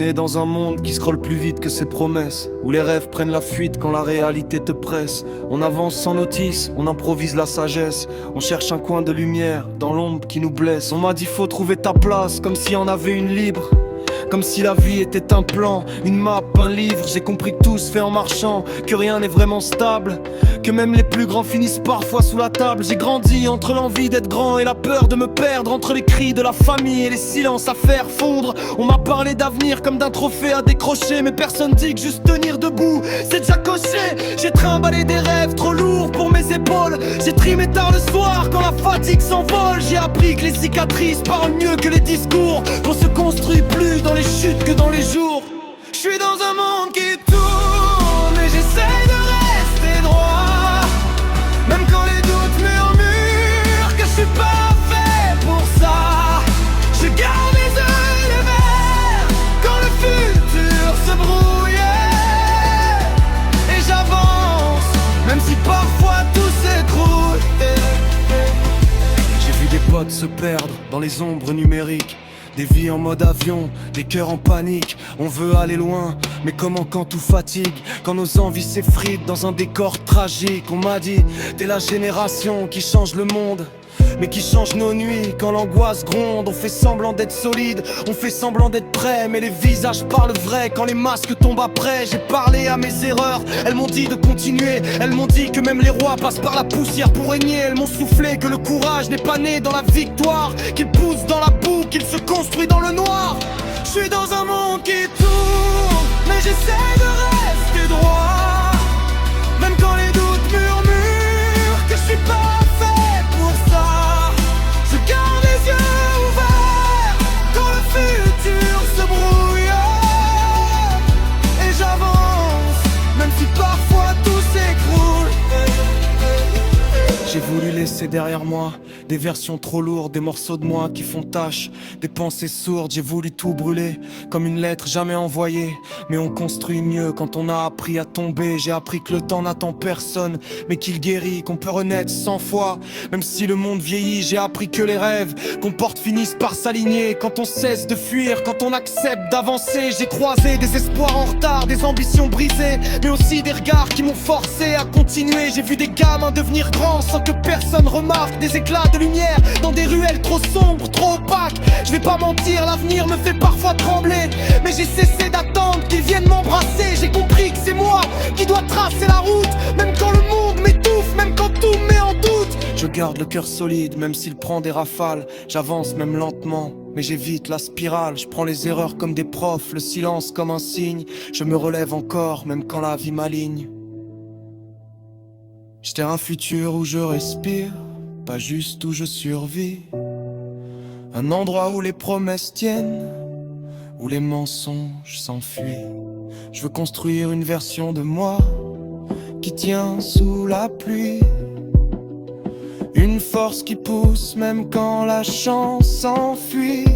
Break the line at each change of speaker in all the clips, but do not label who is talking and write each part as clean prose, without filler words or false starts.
né dans un monde qui scrolle plus vite que ses promesses, où les rêves prennent la fuite quand la réalité te presse. On avance sans notice, on improvise la sagesse. On cherche un coin de lumière dans l'ombre qui nous blesse. On m'a dit faut trouver ta place, comme s'il y en avait une libre. Comme si la vie était un plan, une map, un livre. J'ai compris que tout se fait en marchant, que rien n'est vraiment stable, que même les plus grands finissent parfois sous la table. J'ai grandi entre l'envie d'être grand et la peur de me perdre, entre les cris de la famille et les silences à faire fondre. On m'a parlé d'avenir comme d'un trophée à décrocher, mais personne dit que juste tenir debout c'est déjà coché. J'ai trimballé des rêves trop lourds pour mes épaules. J'ai trimé tard le soir quand la fatigue s'envole. J'ai appris que les cicatrices parlent mieux que les discours, qu'on se construit plus dans les chutes que dans les jours. Je suis dans un monde qui tourne et j'essaie de rester droit, même quand les doutes murmurent que je suis pas fait pour ça. Je garde les yeux verts quand le futur se brouille, et j'avance même si parfois tout s'écroule. J'ai vu des potes se perdre dans les ombres numériques, des vies en mode avion, des cœurs en panique. On veut aller loin, mais comment quand tout fatigue, quand nos envies s'effritent dans un décor tragique. On m'a dit, t'es la génération qui change le monde, mais qui change nos nuits quand l'angoisse gronde. On fait semblant d'être solide, on fait semblant d'être prêt, mais les visages parlent vrai quand les masques tombent après. J'ai parlé à mes erreurs, elles m'ont dit de continuer. Elles m'ont dit que même les rois passent par la poussière pour régner. Elles m'ont soufflé que le courage n'est pas né dans la victoire, qu'il pousse dans la boue, qu'il se construit dans le noir. Je suis dans un monde qui tourne, mais j'essaie de rester droit, même quand les doutes murmurent que je suis pas fait pour ça. Je garde les yeux ouverts quand le futur se brouille, et j'avance même si parfois tout s'écroule. J'ai voulu laisser derrière moi des versions trop lourdes, des morceaux de moi qui font tache, des pensées sourdes. J'ai voulu tout brûler comme une lettre jamais envoyée, mais on construit mieux quand on a appris à tomber. J'ai appris que le temps n'attend personne, mais qu'il guérit, qu'on peut renaître 100 fois, même si le monde vieillit. J'ai appris que les rêves qu'on porte finissent par s'aligner quand on cesse de fuir, quand on accepte d'avancer. J'ai croisé des espoirs en retard, des ambitions brisées, mais aussi des regards qui m'ont forcé à continuer. J'ai vu des gamins devenir grands sans que personne remarque, des éclats de lumière dans des ruelles trop sombres, trop opaques. Je vais pas mentir, l'avenir me fait parfois trembler, mais j'ai cessé d'attendre qu'ils viennent m'embrasser. J'ai compris que c'est moi qui dois tracer la route, même quand le monde m'étouffe, même quand tout me met en doute. Je garde le cœur solide, même s'il prend des rafales. J'avance même lentement, mais j'évite la spirale. Je prends les erreurs comme des profs, le silence comme un signe. Je me relève encore, même quand la vie m'aligne. J'étais un futur où je respire, pas juste où je survis. Un endroit où les promesses tiennent, où les mensonges s'enfuient. Je veux construire une version de moi qui tient sous la pluie, une force qui pousse même quand la chance s'enfuit.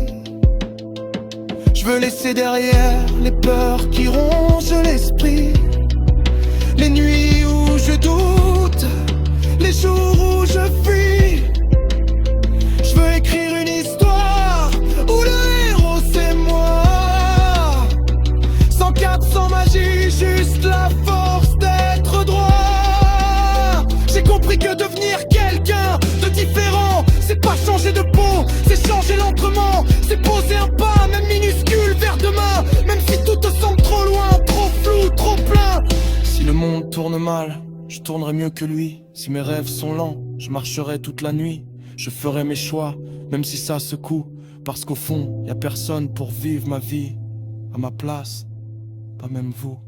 Je veux laisser derrière les peurs qui rongent l'esprit, les nuits où je doute, les jours où je fuis. Je veux écrire une histoire où le héros c'est moi, sans cap, sans magie, juste la force d'être droit. J'ai compris que devenir quelqu'un de différent, c'est pas changer de peau, c'est changer l'entrement. C'est poser un pas, même minuscule, vers demain, même si tout te semble trop loin, trop flou, trop plein. Si le monde tourne mal, je tournerai mieux que lui. Si mes rêves sont lents, je marcherai toute la nuit. Je ferai mes choix, même si ça secoue, parce qu'au fond, y a personne pour vivre ma vie à ma place, pas même vous.